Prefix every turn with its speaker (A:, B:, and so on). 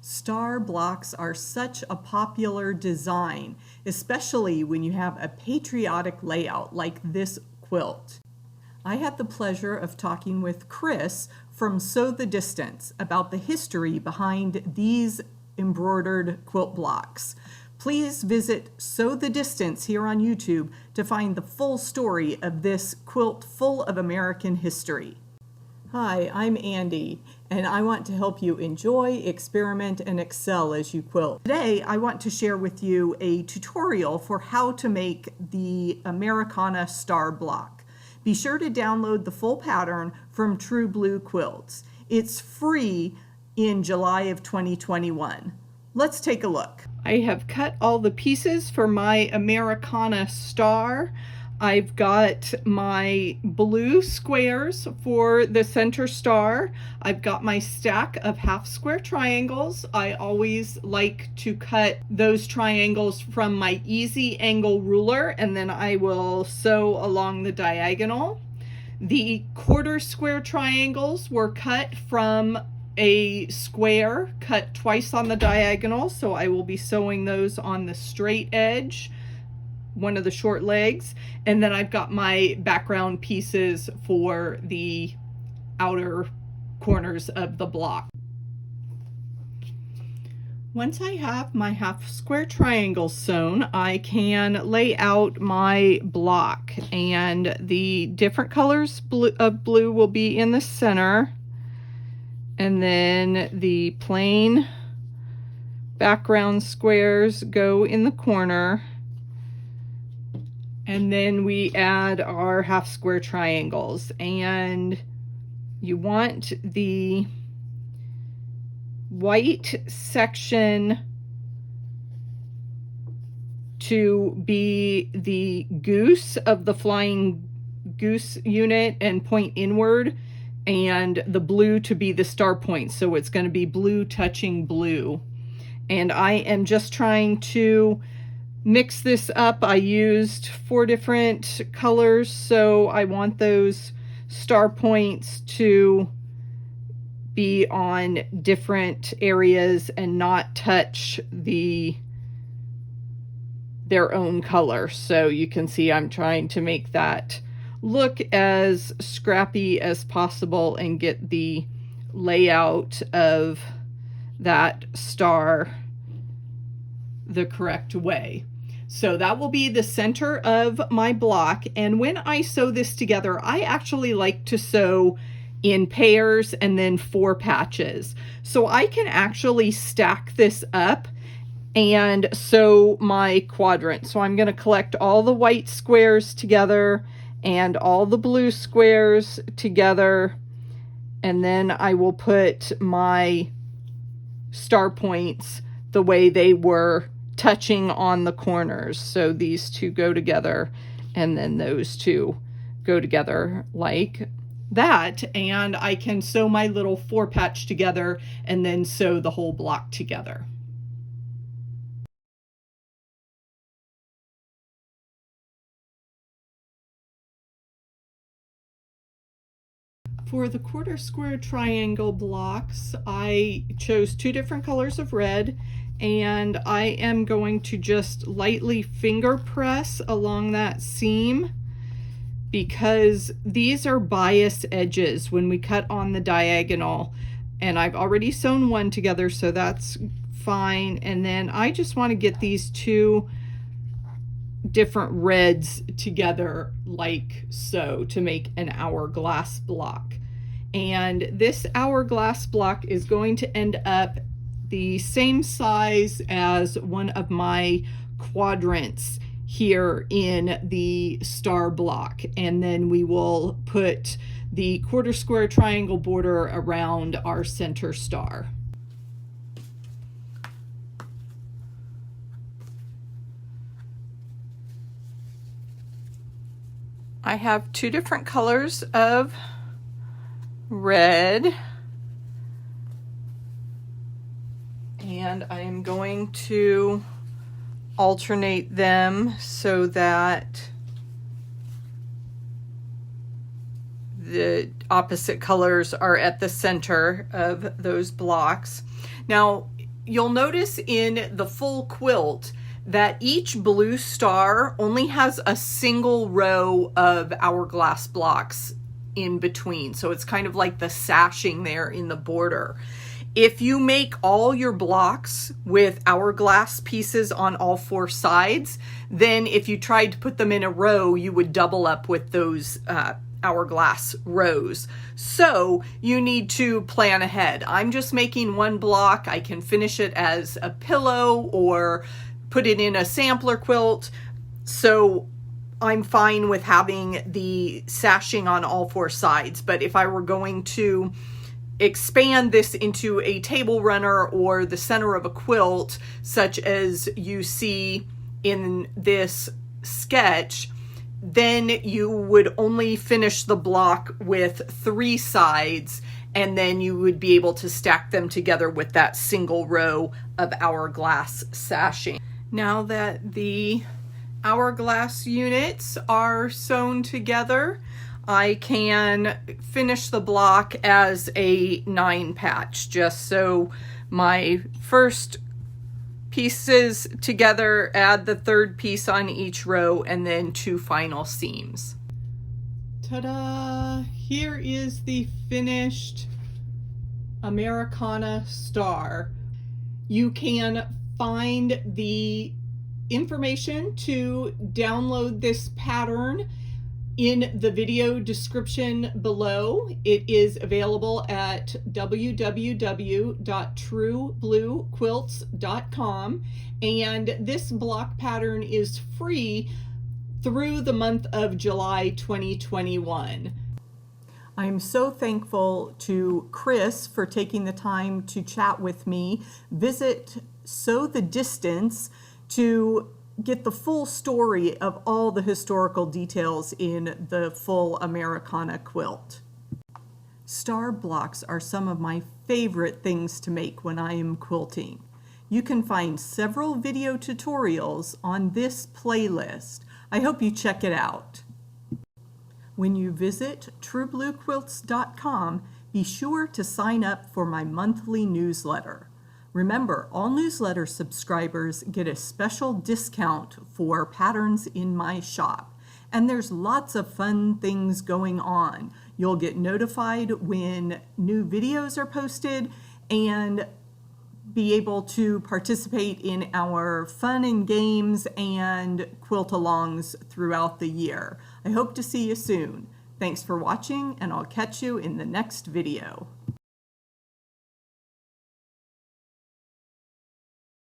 A: Star blocks are such a popular design, especially when you have a patriotic layout like this quilt. I had the pleasure of talking with Kris from Sew the Distance about the history behind these embroidered quilt blocks. Please visit Sew the Distance here on YouTube to find the full story of this quilt full of American history. Hi, I'm Andy, and I want to help you enjoy, experiment, and excel as you quilt. Today, I want to share with you a tutorial for how to make the Americana Star block. Be sure to download the full pattern from True Blue Quilts. It's free in July of 2021. Let's take a look. I have cut all the pieces for my Americana Star. I've got my blue squares for the center star. I've got my stack of half square triangles. I always like to cut those triangles from my easy angle ruler, and then I will sew along the diagonal. The quarter square triangles were cut from a square cut twice on the diagonal, so I will be sewing those on the straight edge, one of the short legs, and then I've got my background pieces for the outer corners of the block. Once I have my half square triangles sewn, I can lay out my block, and the different colors of blue will be in the center, and then the plain background squares go in the corner. And then we add our half square triangles, and you want the white section to be the goose of the flying goose unit and point inward, and the blue to be the star point. So it's going to be blue touching blue. And I am just trying to mix this up. I used 4 different colors, so I want those star points to be on different areas and not touch their own color. So you can see I'm trying to make that look as scrappy as possible and get the layout of that star the correct way. So that will be the center of my block. And when I sew this together, I actually like to sew in pairs and then 4 patches. So I can actually stack this up and sew my quadrant. So I'm going to collect all the white squares together and all the blue squares together. And then I will put my star points the way they were touching on the corners. So these two go together, and then those two go together like that. And I can sew my little 4 patch together and then sew the whole block together. For the quarter square triangle blocks, I chose 2 different colors of red, and I am going to just lightly finger press along that seam because these are bias edges when we cut on the diagonal, and I've already sewn one together, so that's fine. And then I just want to get these 2 different reds together like so to make an hourglass block. And this hourglass block is going to end up the same size as one of my quadrants here in the star block. And then we will put the quarter square triangle border around our center star. I have 2 different colors of red, and I am going to alternate them so that the opposite colors are at the center of those blocks. Now, You'll notice in the full quilt that each blue star only has a single row of hourglass blocks in between. So it's kind of like the sashing there in the border. If you make all your blocks with hourglass pieces on all four sides, then if you tried to put them in a row, you would double up with those hourglass rows. So you need to plan ahead. I'm just making one block. I can finish it as a pillow or put it in a sampler quilt. So I'm fine with having the sashing on all four sides. But if I were going to expand this into a table runner or the center of a quilt, such as you see in this sketch, then you would only finish the block with 3 sides, and then you would be able to stack them together with that single row of hourglass sashing. Now that the hourglass units are sewn together, I can finish the block as a 9 patch, just so my first pieces together, add the third piece on each row, and then 2 final seams. Ta-da! Here is the finished Americana Star. You can find the information to download this pattern in the video description below. It is available at www.truebluequilts.com, and this block pattern is free through the month of July 2021. I'm so thankful to Kris for taking the time to chat with me. Visit Sew the Distance to get the full story of all the historical details in the full Americana quilt. Star blocks are some of my favorite things to make when I am quilting. You can find several video tutorials on this playlist. I hope you check it out. When you visit truebluequilts.com, be sure to sign up for my monthly newsletter. Remember, all newsletter subscribers get a special discount for patterns in my shop. And there's lots of fun things going on. You'll get notified when new videos are posted and be able to participate in our fun and games and quilt-alongs throughout the year. I hope to see you soon. Thanks for watching, and I'll catch you in the next video.